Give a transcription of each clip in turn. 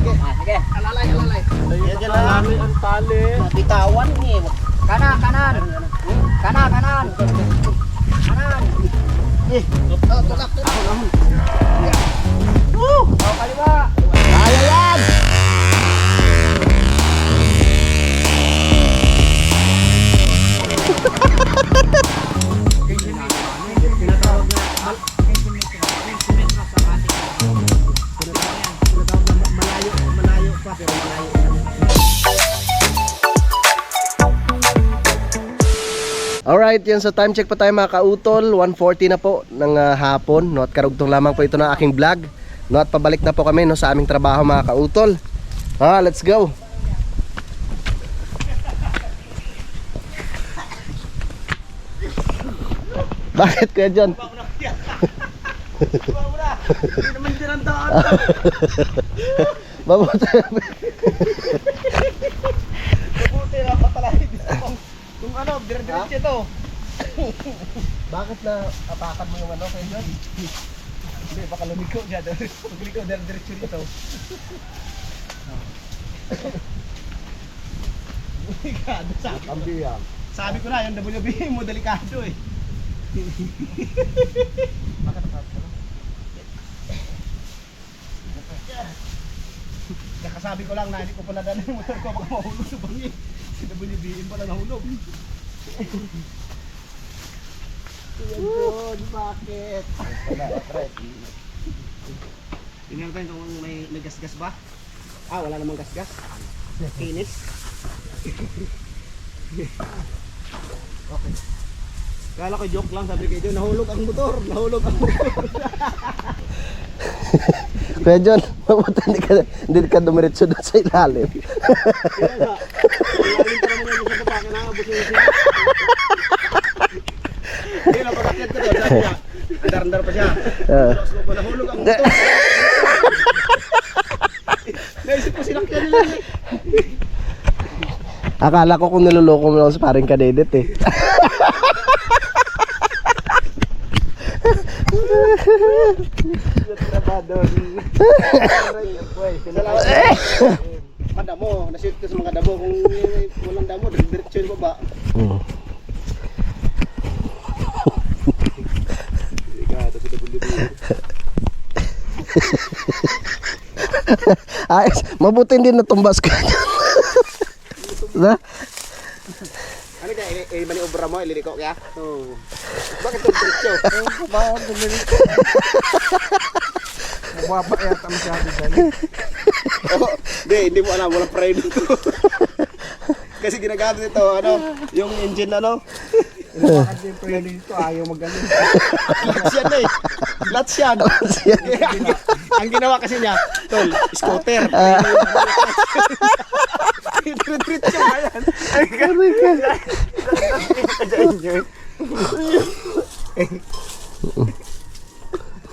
Sige. Alalay. Yan lang. Ang tali. Bitawan ni. Kanan. Kanan. Kanan. Tulak. Ahon. Kaliwa. Kaya yan! Alright, yan, so time check pa tayo mga kautol. 1:40 na po ng hapon, no? At karugtong lamang po ito ng aking vlog, no? At pabalik na po kami, no, sa aming trabaho mga kautol. Let's go. Bakit Kuya John? Hindi naman din ang daan. Mabuti. Mabuti na patalahin dito. Kung ano, dire-diretso ito. Bakit na apakan mo yung ano Kuya John? Hindi, baka lumigo siya. Pagliko, dire-diretso dito. Delikado sabi ko. Ambiyang. Sabi ko na, yung WB mo delikado eh. Bakit apakan mo? Nakasabi ko lang na hindi ko pala dala yung motor ko, baka mahulog sa bangin. Si WBM pala nahulog. John, bakit? Tingnan tayo kung may gas-gas ba? Wala namang gas-gas. Kinis. Okay. Kala ko joke lang, sabi kayo, nahulog ang motor. Kuya John, mabuti hindi ka dumiretso doon sa ilalim. Kaya nga, ilalim pa naman yung sa baba, kinakabos yung siya. Hindi, napakakyat ko doon, sabi niya, andar-andar pa siya. Tapos ko pa, nahulog ang motor. Naisip ko sinakyan nila. Akala ko kung niloloko mo lang sa paring kadedet eh. Madamo, nasit ko sa mga damo. Kung walang damo, diretso yung baba. Delikado sa WB. Ayos, mabuti hindi natumbas ka. Na? Ano kaya, maniobra mo, ililiko kaya? Oo. Bakit ito diretso? Bakit dumiretso? Mababakayat ang masyado dyan. Hindi mo alam, walang pride dito. Kasi ginagamit ito, yung engine Bakit yung pride dito, ayaw magaling. Clutch yan eh. Clutch yan. Ang ginawa kasi niya, tol, scooter. Diretso ba yan?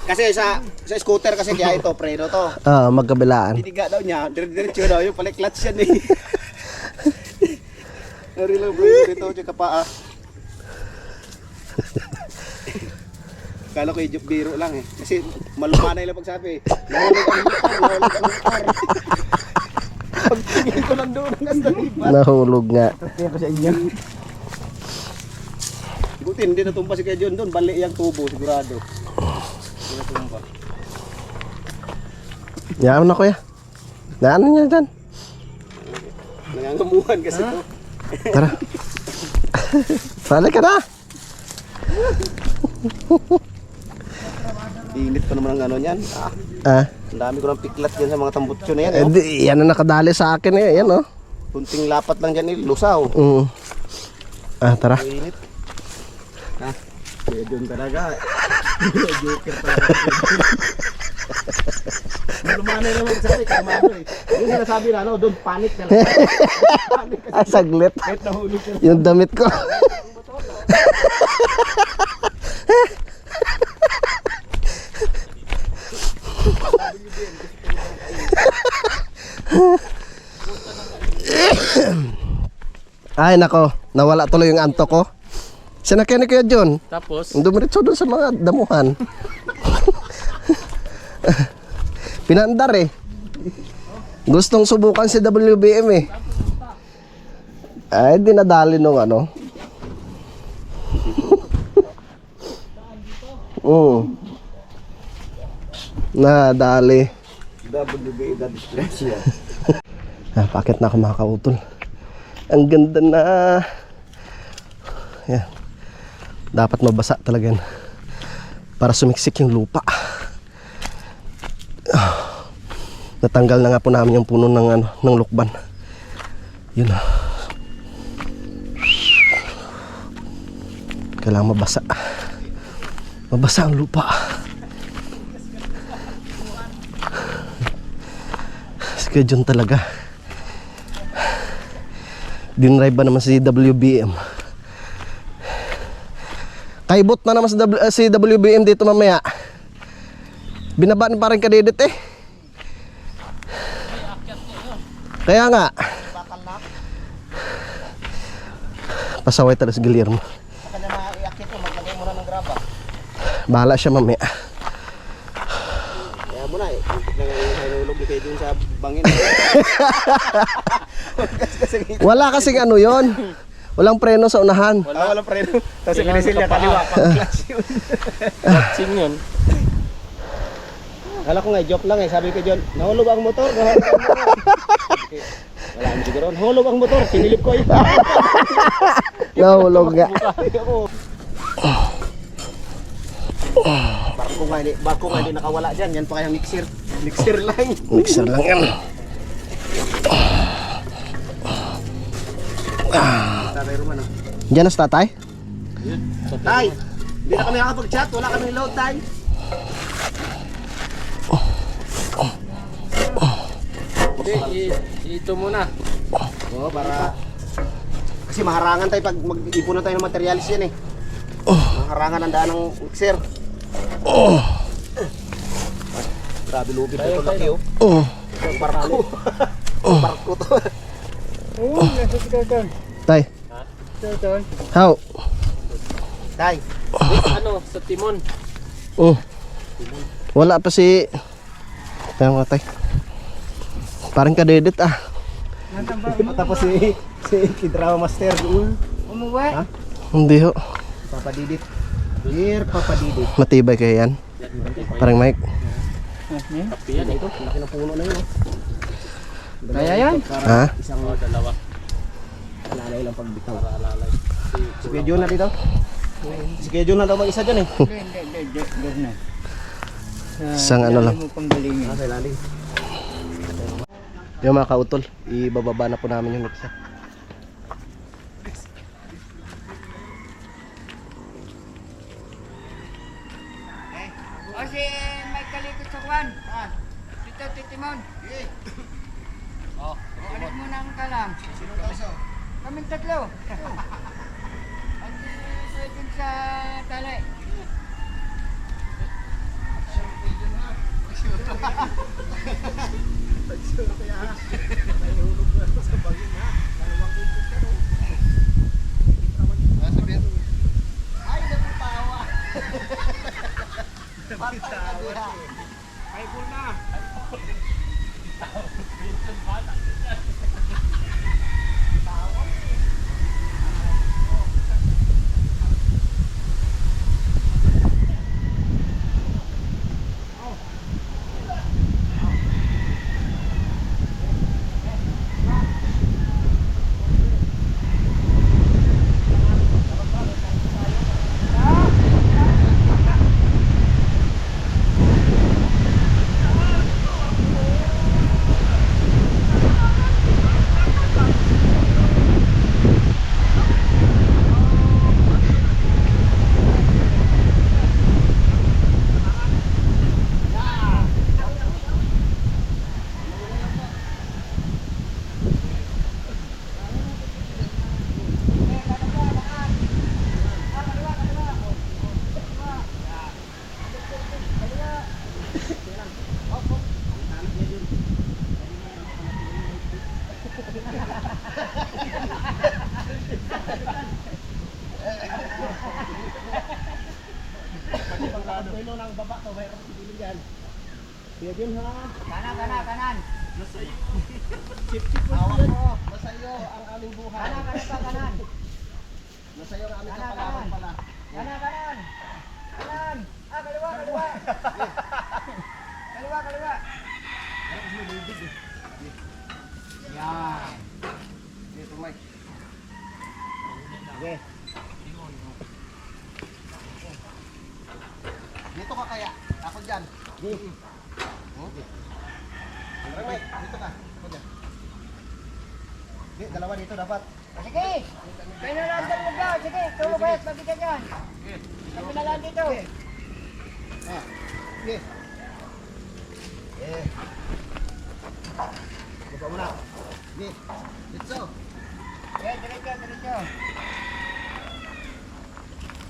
Kasi sa scooter kasi kaya ito, preno to. Magkabilaan. Diniga daw niya, diretso daw, yung pala clutch yan eh. Narilang preno dito, tsaka paa. Kala ko yung biro lang eh. Kasi malumanay lang pagsabi eh. Nahulog ang motor. Pagtingin ko lang doon hanggang sa libat. Nahulog nga. Kaya ko sa inyo. Buti hindi natumpa si Kuya John doon. Bali yung tubo sigurado. Hindi natumpa. Yan na kuya. Ano niya dyan? Nangangamuhan kasi to. Tara. Sali ka na. Init pa naman ang ano niyan. Ang dami ko ng piklat dyan sa mga tambutso na yan. Yan na nakadali sa akin eh. Yan oh. Kunting lapat lang dyan eh. Lusaw. Tara. Init. Kuya John talaga. Joker talaga. Lumanay naman sabi. Kamado eh. Yung sinasabi na doon panic na lang. Saglit. Kahit nahulog siya. Yung damit ko. Ay nako, nawala tuloy yung anto ko. Sinakyan ni Kuya John. Tapos? Dumiretso doon sa mga damuhan. Pinandar eh. Gustong subukan si WBM eh. Ay, dinadali nung ano. Nadali. WBM disgrasya. Pakit na ako mga kautol. Ang ganda na. Yan. Dapat mabasa talaga yan. Para sumiksik yung lupa. Natanggal na nga po namin yung puno ng, ano, ng lukban. Yun. Kailangan mabasa. Mabasa ang lupa. Skadyon talaga. Dinrive ba naman si WBM? Kaibot na naman si WBM dito mamaya. Binabaan pa rin kadedit eh. Kaya nga. Pasaway talaga si Guillermo. Saka na iakit mo, maglagay mo na ng graba. Bahala siya mamaya. Kaya mo na eh. Nahulog kayo dun sa bangin. Wala kasing ano yon. Walang preno sa unahan. Walang preno. Tapos pinisil niya kaliwa. Pang-clutch yun. Clutching yun. Kala ko nga, joke lang eh. Sabi ko John, nahulog ang motor. Nahulog ang motor. Okay. Wala mo siguro. Nahulog ang motor. Sinilip ko yun. Nahulog nga. Barko nga hindi nakawala dyan. Yan pa kaya mixer. Mixer lang. Mixer lang yan. Tatay Romano. Diyan na sa tatay? Tay! Hindi na kami nakapag-chat. Wala kami load, Tay. Ito muna. Oo, para... Kasi maharangan tayo pag mag-ipon na tayo ng materialis yan eh. Maharangan ang daan ng mixer. Grabe lubid na ito laki oh. Ang barko. Barko to. Oo, nasa doon. Tay. Doon. How? Tay. Ano, sa timon. Wala pa si... Tayo nga tay. Parang kadedit ah. Tapos si Kidrama Master. Umuwi? Ha? Hindi ho. Papa Didit. Dear Papa Didit. Matibay kaya yan. Parang mic. Kapiyan ito. Laki ng puno na yun oh. Kaya yan? Ha? Isang Dalawa. alalay lang pagbitaw. Alalay. Si Kuya John na dito. Si Kuya John na daw mag-isa dyan eh. Hindi. Isang ano lang. Mo panggalingin. Nasa ilalim. Yung mga kautol, ibababa na po namin yung mixer. O si may kalikot sa kwan. Dito, titimon. Ulit mo na ang kalam. Kaming tatlo. At pwede sa tali. Kuya John ha. Kanan. Hawak mo. Nasa iyo ang aming buhay. Kanan, kanan pa, kanan. Nasa iyo ang aming Kanan, kapalaran kanan. pala. Kanan, kanan. Kanan. Ah, kaliwa, kaliwa. Kaliwa, kaliwa. Yan. Dito, Mike. Okay. Dito ka kaya. Ako dyan. Di. Tara, Mike. Dito ka. Ako dyan. Di, dalawa dito dapat. Sige. Kayo na lang dyan lugar. Sige, tulog kayo. Pagkita dyan. Kami na lang dito. Ah. Sige. Eh. Baba mo na. Sige. Dito. Okay, diretso, diretso.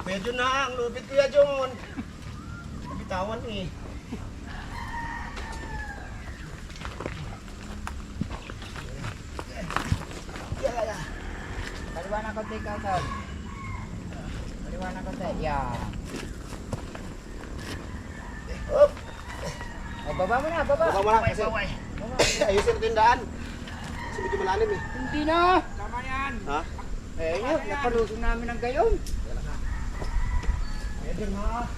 Medyo na ang lupit Kuya John. Bitawan eh. Kaliwa na konti ikaw, Tol. Kaliwa na konti. Yan. Hop! O, baba mo na, baba. Baba mo na kasi. Ayusin ito yung daan. Kasi medyo malalim eh. Hindi na. Tama yan. Ha? Eh, yun. Napalusong namin ng gayon. Medyo na.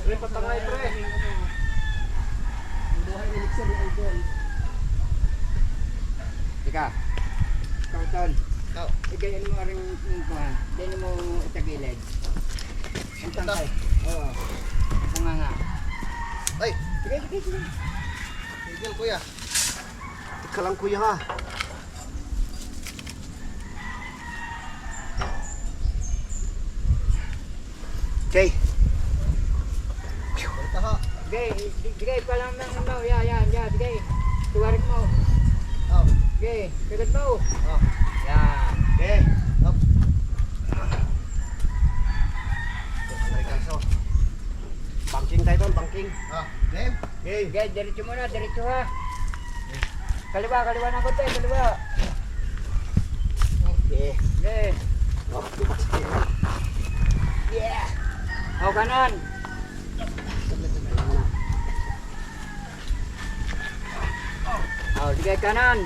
Pre, patangay pre. Buhay ni Nixon ni Idol. Ika. Ikaw, Tol. Ikaw. Igayin mo rin yung kuhan. Diyan mo itagilid. Ang tangkay. Oo. Bunga nga. Ay, Sige, sige, sige. tigil kuya. Ika lang Kuya ha. Okay. Balik ha. Sige, sige pa lang ng ano. Yan, yan, yan. Sige. Tuwarik mo. Oh. Sige, kagat mo. Oh. Yan. Okay. Up. Banking tayo tol, banking. Ah, game. Okay. Sige, diretso muna, diretso ha. Kaliwa, kaliwa na konti, kaliwa. Okay. Sige. Oh, bukas. Yeah. O, kanan. O, sige, kanan.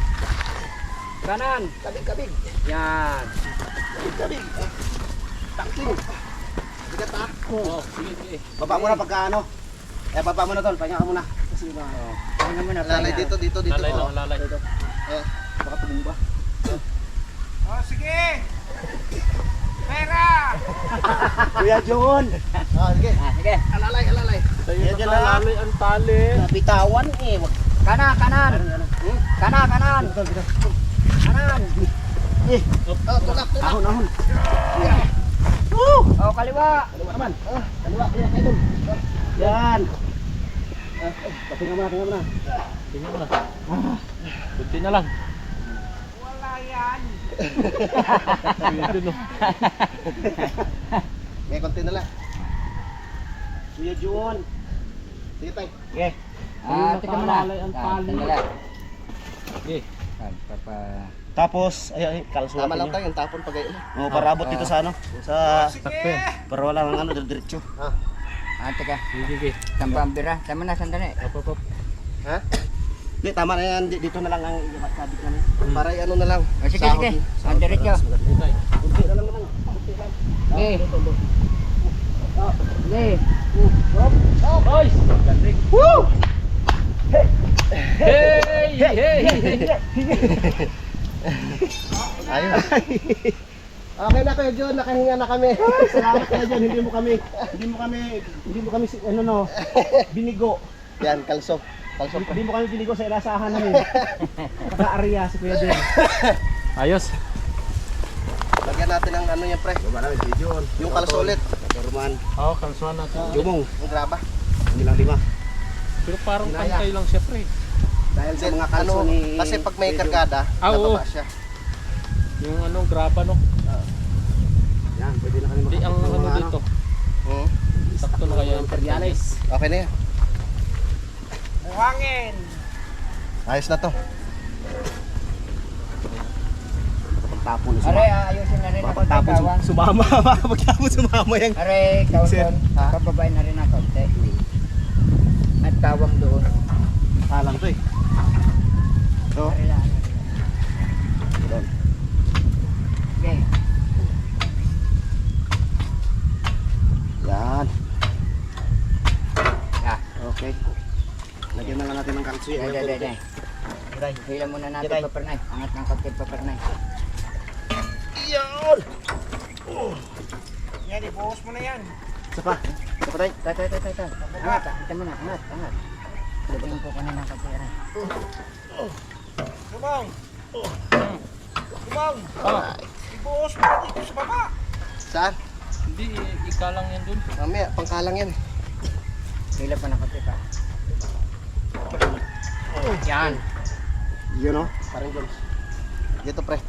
Kanan. Kabig. Yan. Kabig. Banking. Bigat ha. Oh, sige, sige. Baba mo na pagka ano. Eh, baba mo na tol, pahinga ka muna. Kasi ba, Oh, pahinga muna, Lalay pahinga. dito. Lalay Oh. lang, lalay. Oh. baka tumumba. Oh, sige. Pera. Kuya John. Ah, sige. Ah, sige. Alalay. Sa'yo Yan dyan na. nakalali ang tali. Bitawan eh. Wag. Kanan, kanan. Kanan, kanan. Tol, bigat. Kanan. Eh, Oh, tulak. ahon. Oh, kaliwa. Kaliwa naman. Kaliwa, kuya kayo dun. Yan. Pahinga muna. Tingnan mo na. Kunti na lang. Wala yan. Ito no. May konti na lang. Kuya John. Sige tay. Okay. Ah, tika muna. Nakalalay ang tali. Sandali. Okay. Papa. Tapos, ay, kalso Tama lang natin tayo yung tapon pag ayun. yun. Oh, para abot dito sa ano, sa Sakto. para wala nang ano, diretso. Ah, tika. Sige. Tampambira. Tama na, sandali. Up. Ha? Hindi, tama na yan. Dito na lang ang sabit namin. Para ano na lang. Oh, sige, Sahod sige. din. Ah, diretso. Kunti na lang naman. Kunti lang. Okay. Okay. Boys! Woo! Hey! Ayun. Okay na Kuya John, nakahinga na kami. Salamat kayo dyan. Hindi mo kami, ano no, binigo. Yan, kalso. Hindi mo kami binigo sa ilasahan namin. Pagka-area si Kuya John. Ayos. Lagyan natin ang ano yan pre. Baba namin si John. Yung kalso ulit. Karuman. Oo, kalsuhan natin. Jumong. Yung graba. Hindi lang lima. Pero parang Inaya. pantay lang siya, pre. Dahil sa Then, mga kalso ano, ni... kasi pag may Kuya John. kargada, Ah, oo. nababa siya. Yung ano, graba no. Yan, pwede na kami Hindi ang makapit ng ano mga dito. Hmm. Sakto na kaya yung materialis. Okay na yan. Buhangin. Ayos na to. Pagtapon na Are, ayusin na rin ako. Pagtapon Kawang. sumama. Pagtapon sumama yan. Are, kawang Sir. doon. Pababain na rin ako. At kawang doon. Halang to eh. Giray. Hila muna natin Giray. papernay. Angat ng konti papernay. Yan! Yan, ibuhos mo na yan. Isa pa. Isa pa tayo. Tay. Angat, kita mo na. Angat. Sabihin ko kanina ng konti. Aray. Kumang! Kumang! Ibuhos mo na dito sa baba. Saan? Hindi, ikalang yan dun. Mamaya, pangkalang yan. Hila pa ng konti pa. Yan. Yun o. Parang Jones. Dito pre.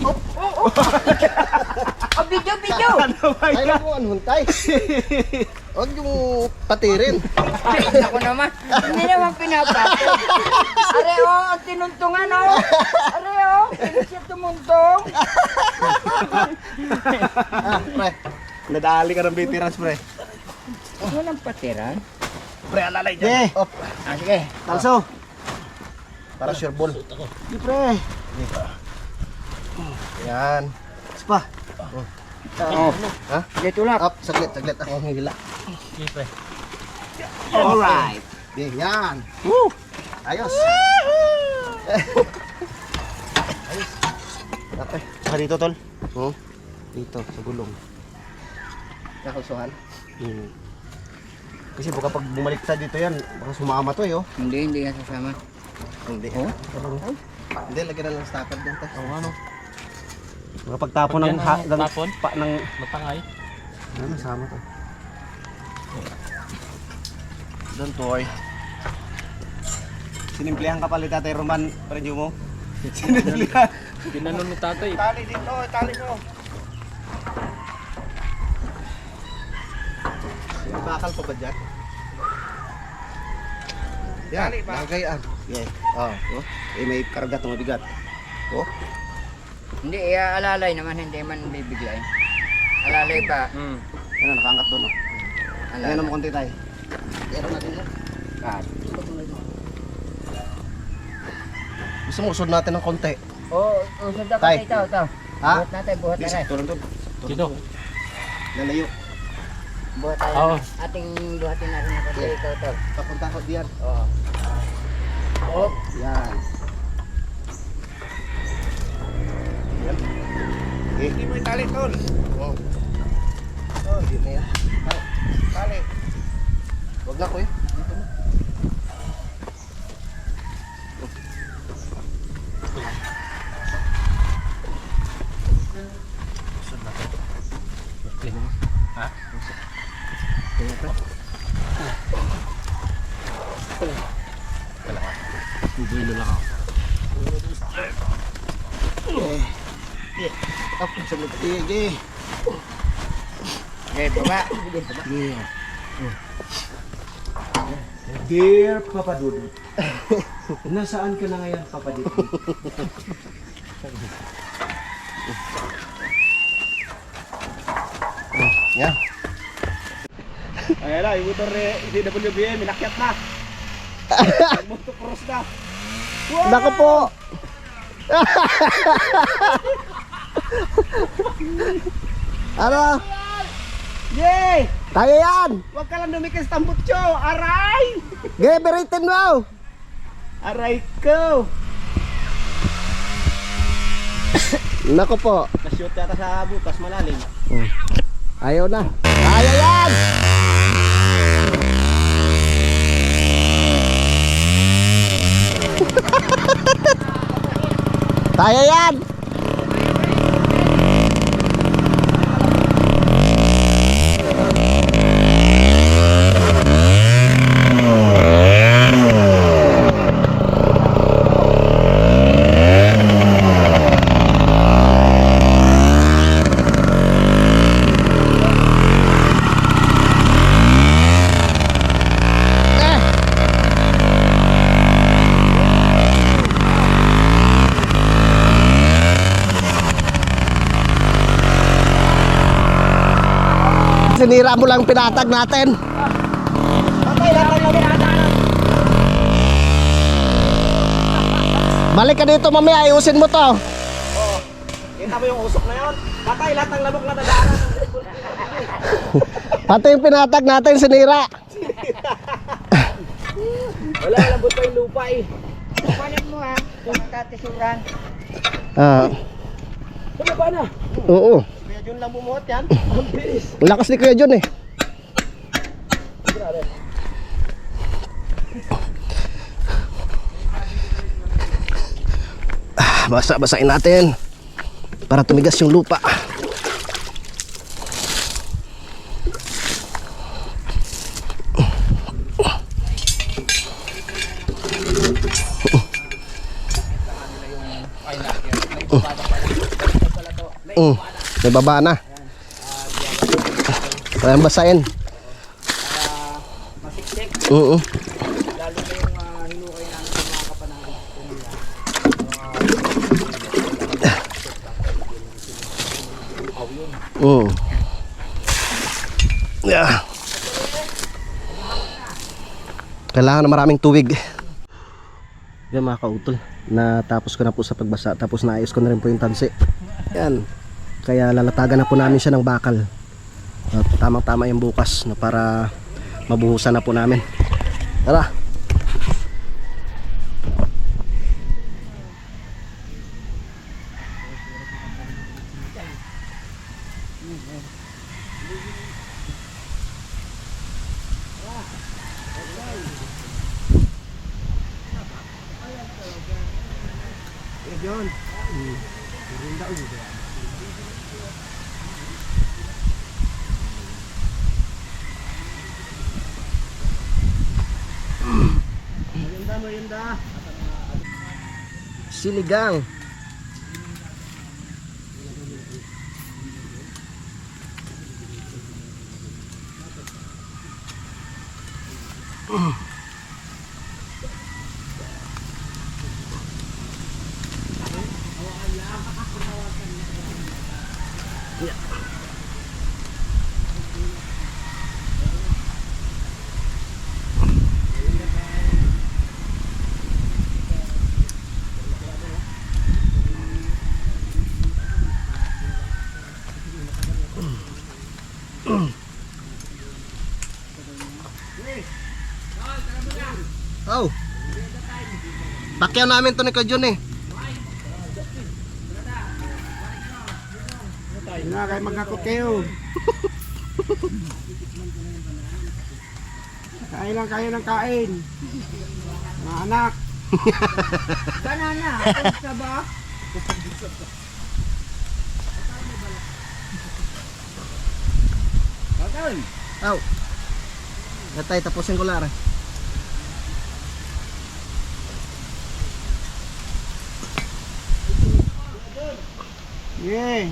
Oh, video! Ay lang mo, huntay. Huwag yung patirin. Ako naman. Hindi naman pinapatid. Are ang tinuntungan Are hindi siya tumuntong. Pre. Nadali ka ng veterans, pre. Walang patiran. Pre, alalay dyan. Op. Sige. Talso. Para sure ball. Di, pre. Yan. Isa pa. Oo. Ha? Sige, tulak. Up, saglit. Ako ang hila. Okay, pre. Alright. Yan. Woo! Ayos. Okay. Saka dito, tol. Dito, sa gulong. Nakusuhan. Kasi baka pag bumalik sa dito yan, baka sumama to oh. Hindi yan sasama. Hindi. Hindi, lagyan na lang stopper dyan tayo. Oo, ano. Baka pagtapon ng Tapon? ng Matangay. ano, sama to. Don't worry. Sinimplihan ka pala Tatay Roman, Renyo mo. Sinimplihan. Ginanon ni tatay. Tali dito, tali mo. May bakal pa ba dyan? Yan, Dali ba? lagay Yeah. Oh. May kargat ng mabigat. Oh. Hindi, alalay naman, hindi man bibigay. Alalay ba? Ano, nakaangat doon oh. Alalay. Ano mo konti tayo. Meron natin yan. Kat. Gusto mo usod natin ng konti. Usod na Tay. ito. Ha? Buhat natin, buhat na rin. Tulong to. Sino? Lalayo. Buhat tayo. Oo. Ating buhatin natin na konti ito. Papunta ko diyan. Oo. Oh. Yan. Hindi mo itali, tol. Oh. Oh, di na yan. Tali. Wag na ko eh. Dito na. Ha? Bubilo lang ako. Up, saglit. Sige. Okay, baba. Dear Papa Dudut. Nasaan ka na ngayon, Papa Dudut? Yan. Ayan na, yung motor ni DWBM, minakyat na. Motocross na. Nako po. Ano? Yay! Kaya yan. Huwag ka lang dumikis tambutso. Aray! Geberitin mo. Aray ko! Nako po. Nashoot yata sa butas malalim. Ayaw na. Kaya yan. Kaya yan. Sinira mo lang pinatag natin. Balik ka dito mamaya, ayusin mo to. Kita mo yung usok na yun? Patay lahat ng lamok na dadaanan. Pati yung pinatag natin sinira. Wala, lambot pa yung lupa eh. Kunin mo ha. Kung magkatisuran. Tumaba na. Oo. Kaya Jun lang bumuhat yan. Ang bilis. Ang lakas ni Kuya John eh. Basa-basain natin para tumigas yung lupa. May baba na. Kaya basahin. Masiksik. Oo. Lalo na yung hinukay namin sa mga kapanahon. Oo. Yeah. Kailangan na maraming tubig. Yan mga kautol, natapos ko na po sa pagbasa, tapos naayos ko na rin po yung tansi. Yan, kaya lalatagan na po namin siya ng bakal. Tamang tama yung bukas na para mabuhusan na po namin. Tara. Sinigang. Oh. Pakyaw namin to ni Kajun eh. Na kayo magkakot kayo. Kain lang kayo ng kain. Mga anak. Banana. Sa ba? Oh. Gatay, tapusin ko lara. Yeah.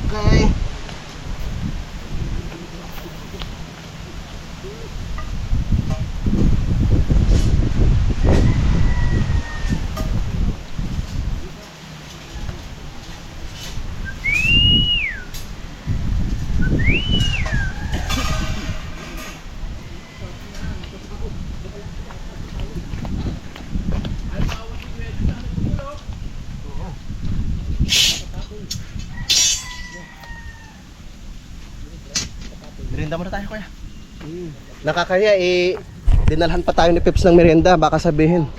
Okay. Merienda muna tayo, kuya. Nakakaya eh, dinalhan pa tayo ni Pips ng merienda, baka sabihin.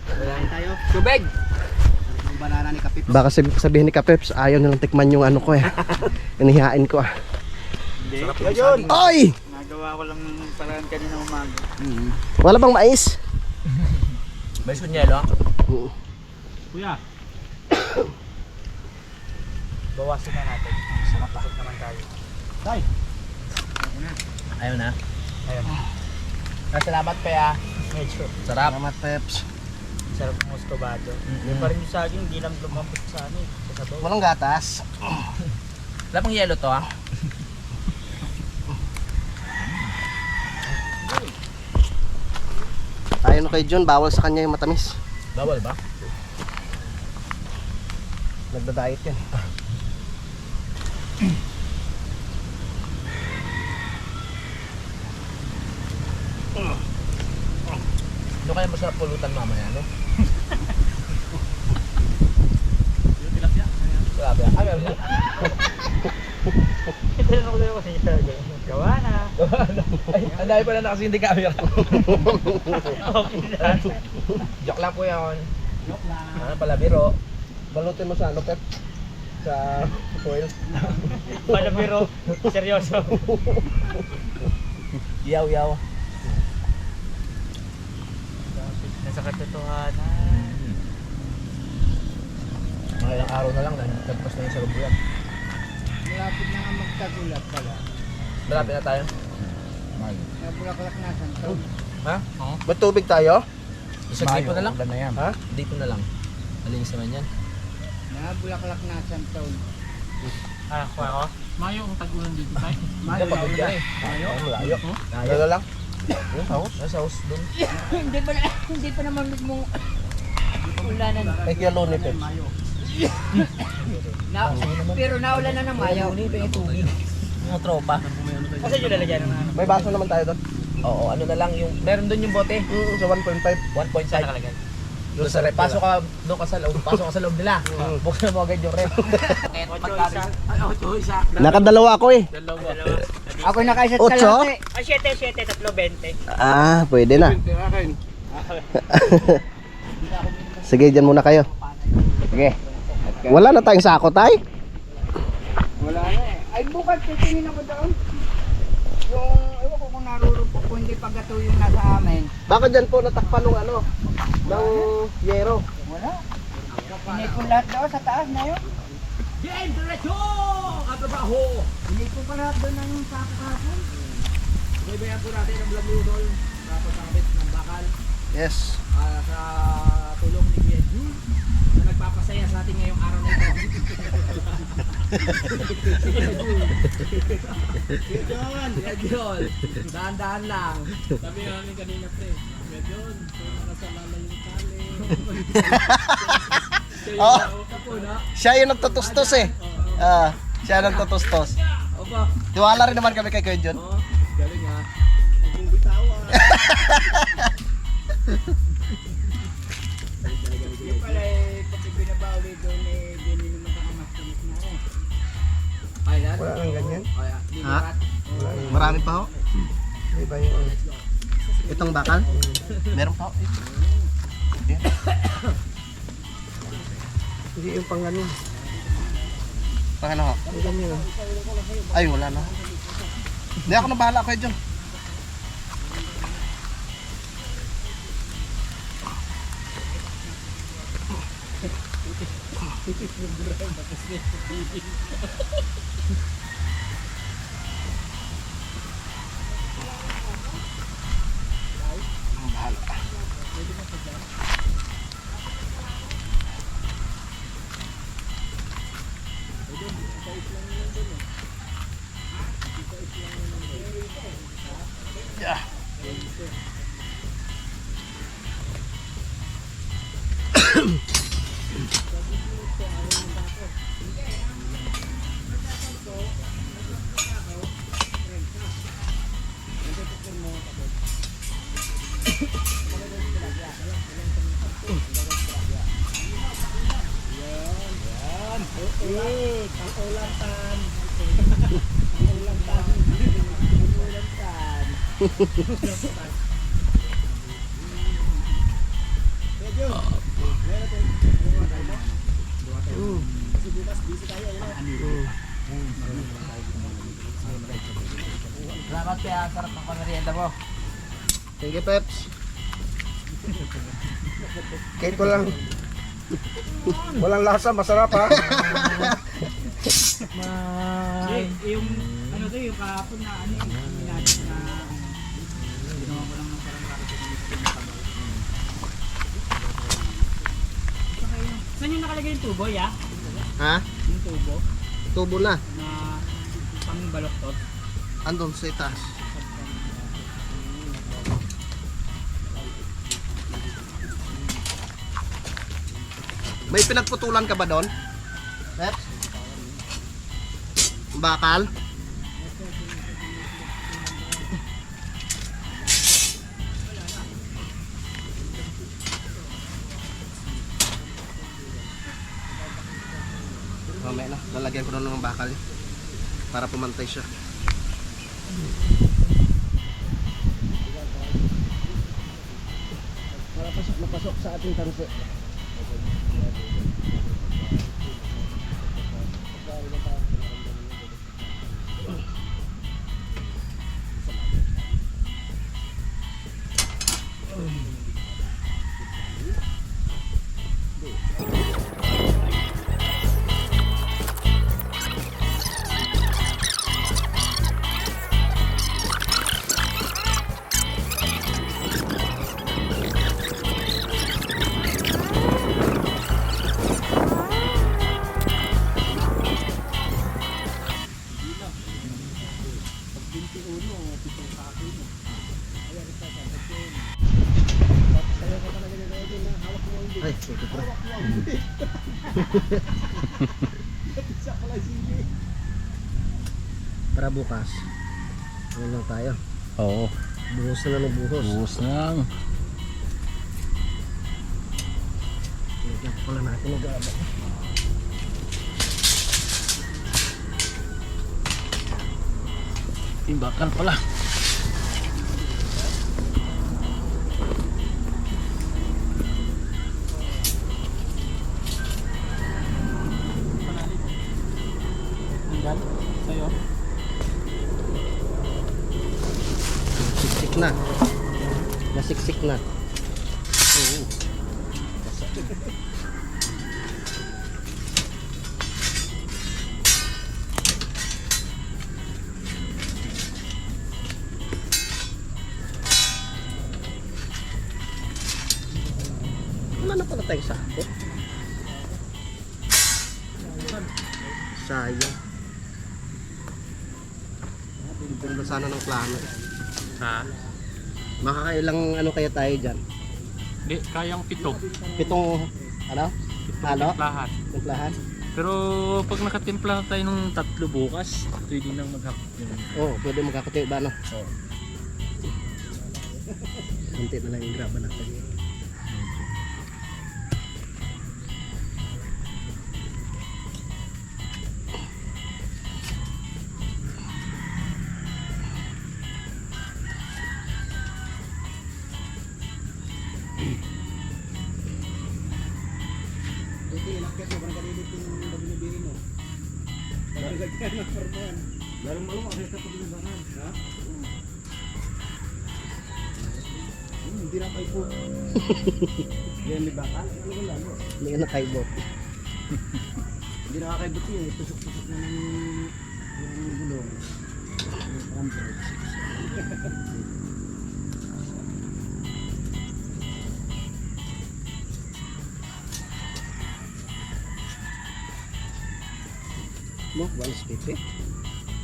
Kailangan tayo. Tubig. Yung banana ni Kapip. Baka sabihin ni Kapeps, ayaw nilang tikman yung ano ko eh. Inihain ko ah. Sarap yung saging. Oy! Nagawa ko lang parang kanina umaga. Wala bang mais? May sunyelo ah. Oo. Kuya. Bawasin na natin. Masakit naman tayo. Tay. Ayaw na. Ayun. Salamat pa ya. Medyo. Sarap. Salamat, Peps. Sarap ng muscovado. Yung pa rin yung saging, hindi lang lumambot sa ano eh. Sa sabaw. Walang gatas. Wala pang yelo to ah. Ayon kay John, bawal sa kanya yung matamis. Bawal ba? Nagda-diet yan. Ito kaya masarap pulutan mamaya, no? Grabe. Ay, meron. Tinanong ko sa'yo kasi gawa na. Ay, ang dami pala nakasindi camera. Okay lang. Joke lang po yun. Ano pala, biro. Balutin mo sa ano, Pep? Sa foil. Palabiro. Seryoso. Yaw. Nasa katotohanan. Mga ilang araw na lang, nagpas na yung sa lubuyan. Malapit na nga magtagulat pala. Malapit na tayo. Nabulaklak na sa taon. Ha? Ba't tubig tayo? Isang dito na lang. Ha? Dito na lang. Malinis naman yan. Nabulaklak na sa taon. Ah, kuha ko? Mayo ang tag-ulan dito tayo. Hindi, pagod yan eh. Mayo? Malayo. Naya Ano lang? Yung house? Nasa house doon. Hindi pa naman mong ulanan. Ay, kaya loni, Pep. Pero naulan na ng mayo. Mga tropa. Kasi yung lalagyan ng ano. May baso naman tayo doon. Oo, ano na lang yung... Meron doon yung bote. Sa 1.5. 1.5. Nakalagay. Doon sa rep. Pasok ka sa loob. Pasok ka sa loob nila. Buksan mo agad yung rep. Nakadalawa ako eh. Ako nakaisat Otso? kalate. Ay, 7, 3.20. Ah, pwede na. Sige, dyan muna kayo. Sige. Wala na tayong sako, tay. Wala na eh. Ay, bukas titingin ako doon. Yung, ewan ko kung narurong po, kung hindi paggato yung nasa amin. Baka dyan po natakpan ng ano, ng yero. Wala. Pinipon lahat doon sa taas na yun. Yan! Diretso! Ang trabaho! Pinipon pa lahat doon ng sako kahapon. Baybayan po natin ang vlog mo doon. Napagkakabit ng bakal. Yes. Sa tulong ni Kuya Jun na nagpapasaya sa atin ngayong araw na ito. Kuya Jun, dahan-dahan lang. Sabi namin kanina pre, medyo nakasalala yung tali. Oh, siya yung nagtutustos eh. Siya nagtutustos. Opo. Tiwala rin naman kami kay Kuya John. Oh, galing ha. Yung pala eh, pag binabauli doon eh, hindi naman kakamas-kamas na ako. Ay, yan. Wala nang ganyan. Kaya, lilipat. Marami pa ho. Di ba yung itong bakal? Meron pa ho. Hindi yung pang ano. Pang ano ho? Ay, wala na. Hindi ako na bahala kayo dyan. Salamat kaya, sarap ng pamerienda mo. Thank you, Peps. Kahit ko lang. Walang lasa, masarap ha. Yung ano to, yung kahapon na ano yung minatin na ginawa ko lang ng parang karito ng Saan yung nakalagay yung tubo, ya? Ha? Yung tubo Tubo na. na pangbaloktot. Andun sa itaas. May pinagputulan ka ba doon? Peps? Bakal? Mamaya na, lalagyan ko na ng bakal para pumantay siya. Para pasok na pasok sa ating tanso. Ay, ito pa. Para bukas. Ano lang tayo? Oo. Buhos na lang ng buhos. Buhos na lang. Lagyan pala natin ng gaba. Timbakan pala. Sa'yo? Siksik na. Nasiksik na. Oo. Wala na pala tayong sako. Sayang. Ganda sana ng plano. Ha? Makakailang ano kaya tayo dyan? Hindi, kayang 7. Pitong ano? Halo? Lahat. Timplahan? Pero pag nakatimpla na tayo ng 3 bukas, pwede nang maghapon. Oo, pwede magkakati ba no? Oo. Kunti na lang yung graba natin. Hindi na kayo po. Yan, may bakal. Ano ba lalo? Hindi ka nakaibot. Hindi nakakaibot yun. Tusok-tusok na ng gulong. Rampers. Mo, 150.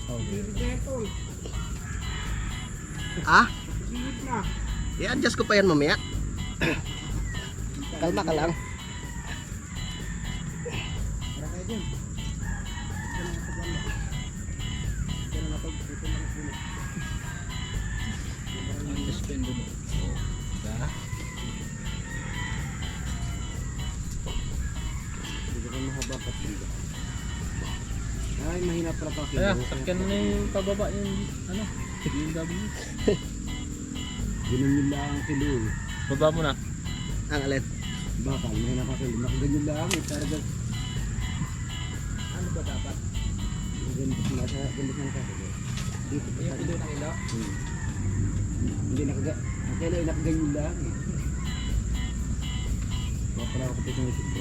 Oh, Ah? I-adjust ko pa yan mamaya. Kalma ka lang. Para kayo dyan. Suspendo mo. Diba? Hindi ko mahaba pa dito. Ay, mahina pala pa. Kaya, sakyan na yung pababa yung ano, BMW. Ginamil lang ang kilo. Baba mo na. Ang alin. Bakal, mahina pa kilo. Nakaganyan lang eh. Talagang ano ba dapat? Ganito na sa ganito na kasi. Dito pa. Yung ilo ng ilo. Hindi kailan nakaganyan lang eh. Baka pala ako kapit ng isip ko.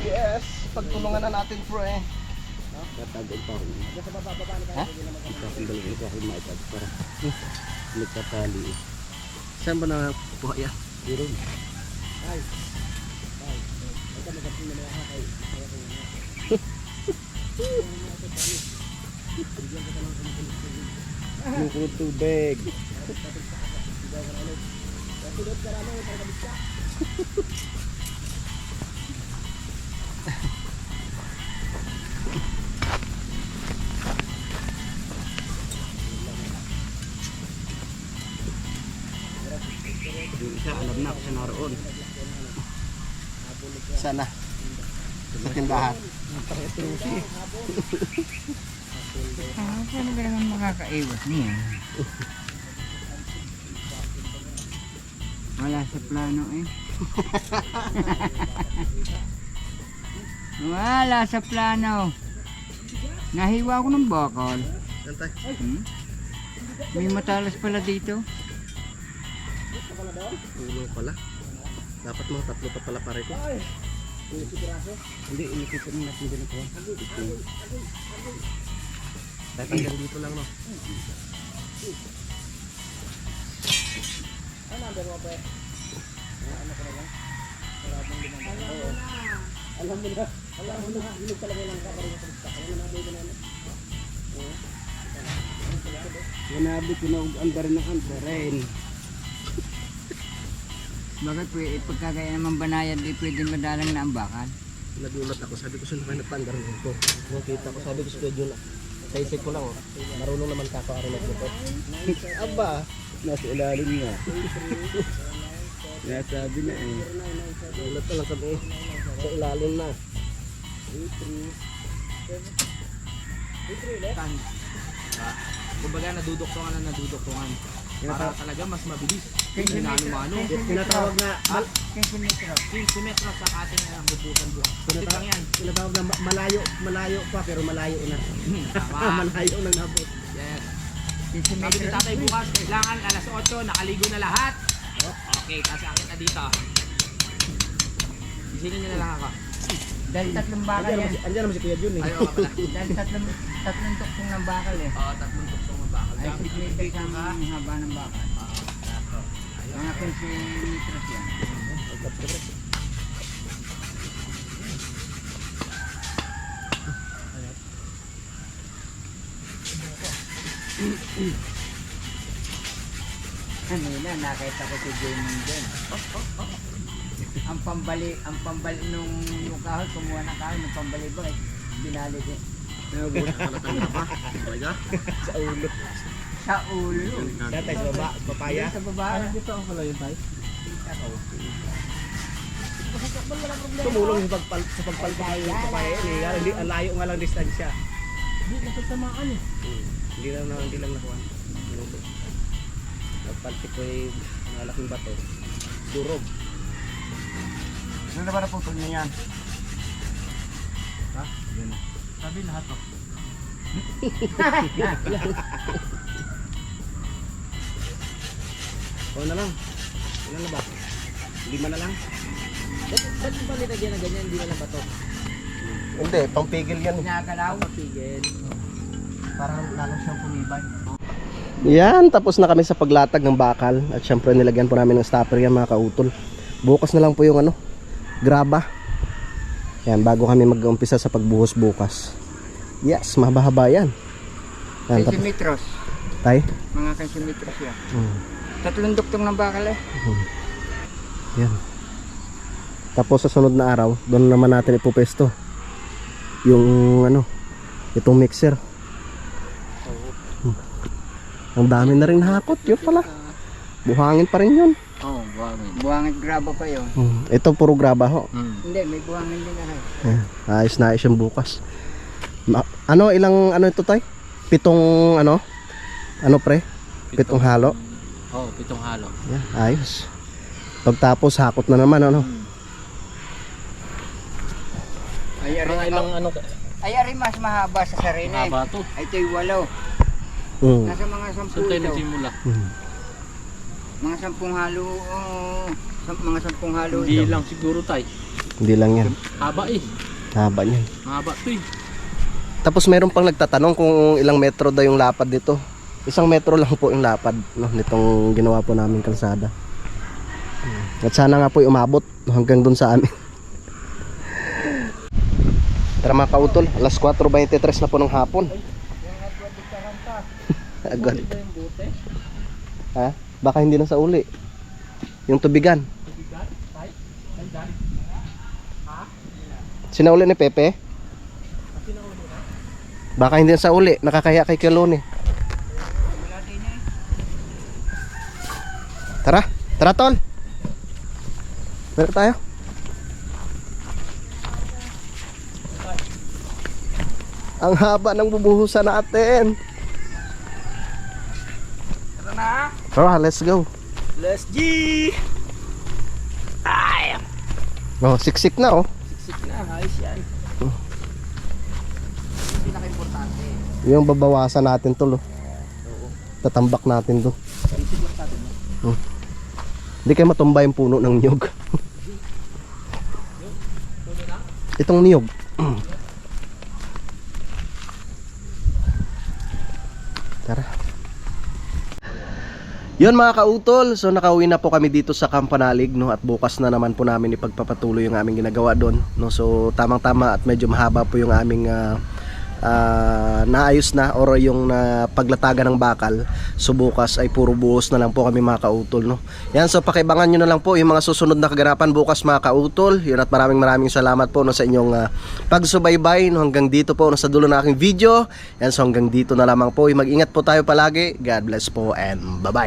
Yes, pagtulungan na natin bro eh. Natagod pa ako. Ha? Ipapagaling ko ako yung maipad para nagkatali eh. Saan ba nakuha yan? Pero Yung kulog tubig. na ako siya naroon. Sana. Sa tindahan. Paano ba naman makakaiwas niya? Wala sa plano eh. Wala sa plano. Nahiwa ko ng bakal. Santay. May matalas pala dito. Ulo pala. Dapat mga 3 pa pala pare ko. Hindi, inikipin mo natin din ito. Dahil hanggang dito lang no. Ganabi ko na under ng underin. Bakit pagkagaya naman banayad di pwede madalang na ang bakal? Nagulat ako, sabi ko saan kayo nagpandar nito. Nakita ko, sabi ko sa Jun, sa isip ko lang oh. Marunong naman kako araw nagluto. Aba, nasa ilalim nga. Nasabi na eh. Nagulat na lang kami sa ilalim na. Kumbaga naduduktungan. Para talaga mas mabilis. Ano-ano. Tinatawag na, 15 metros. 15 metros sa ating bubutan buwan. Kuntit lang yan. tinatawag na malayo pa pero malayo na. Tama. Malayo na nabot. Yes. 15 Sabi ni metros. tatay bukas, kailangan alas 8, nakaligo na lahat. Okay, kasi akin na dito. Isingin nyo na lang ako. Dahil 3 bakal yan. Andiyan naman si Kuya Jun eh. Ayaw ka pala. Dahil tatlong tuktong ng bakal eh. Oo, 3 tuktong ng bakal. Ay 6 meters ang haba ng bakal. Mga 15 metros yan. Kanina nakita ko si Jamie dyan. Ang pambali nung kahoy, kumuha ng kahoy, nung pambali ba, binali din. Sa ulo. Sa ulo. Datay sa baba, papaya. Sa baba. Dito ang pala yun tayo. Tumulong sa pagpalpal ng papaya yun eh. Hindi, ang layo nga lang distansya. Hindi nasasamakan eh. Hindi lang nakuha. Nagpalpit ko yung malaking bato. Durog. Ano na ba naputol niya yan? Ha? Yun na. Sabi lahat to. O na lang. Ilan na ba? 5 na lang? Ba't ba nilagyan na ganyan, hindi na lang bato? Hindi, pampigil yan. Pinagalaw. Pigil. Parang lalo siyang pumibay. Yan, tapos na kami sa paglatag ng bakal. At syempre nilagyan po namin ng stopper yan mga kautol. Bukas na lang po yung graba. Yan, bago kami mag-umpisa sa pagbuhos bukas. Yes, mahaba-haba yan. Yan, 15 metros. tay. Mga 15 metros yan. Mm. Tatlong duktong ng bakal eh. Yan. Tapos sa sunod na araw, doon naman natin ipupesto yung itong mixer. Ang dami na rin hakot, yun pala. Buhangin pa rin yun. Oo, buhangin. Buhangin graba pa yun. Ito puro graba ho. Hindi, may buhangin din na. Ayos na ayos yung bukas. Ilang ito tay? 7 pre? 7 halo. Oo, 7 halo. Yeah, ayos. Pagtapos hakot na naman Ay, ari mas mahaba sa sarili. Mahaba to. Ay, ito'y 8. Nasa mga 10 Saan tayo ito. nagsimula? Mga 10 halo. Mga 10 halo Hindi ito. lang siguro tayo. Hindi lang yan. Haba eh. Haba niyan. Mahaba to eh. Tapos meron pang nagtatanong kung ilang metro daw yung lapad dito. 1 metro lang po yung lapad nitong ginawa po namin kalsada. At sana nga po umabot hanggang dun sa amin. Tara mga kautol, alas 4:23 na po ng hapon. Agad. Ha? Baka hindi na sa uli. Yung tubigan. Sinauli ni Pepe? Baka hindi na sa uli. Nakakaya kay Kiloni. Tara. Tara tol. Meron tayo? Ang haba ng bubuhusan natin. Tara na. Tara, let's go. Let's G! Ay! Oh, siksik na oh. Siksik na, ayos yan. Yung pinaka-importante. Yung babawasan natin to, oh. Tatambak natin to. Isip lang natin. No? Hindi kayo matumba yung puno ng niyog. Itong niyog. Tara. Yun mga kautol, so nakauwi na po kami dito sa Kampanalig, no, at bukas na naman po namin ipagpapatuloy yung aming ginagawa doon, no. So tamang-tama at medyo mahaba po yung aming naayos na or yung paglatagan ng bakal. So bukas ay puro buhos na lang po kami mga kautol, no. Yan, so pakibangan nyo na lang po yung mga susunod na kaganapan bukas mga kautol. Yun, at maraming salamat po, no, sa inyong pagsubaybay, no, hanggang dito po, no, sa dulo ng aking video. Yan, so hanggang dito na lamang po. Mag-ingat po tayo palagi. God bless po and bye bye.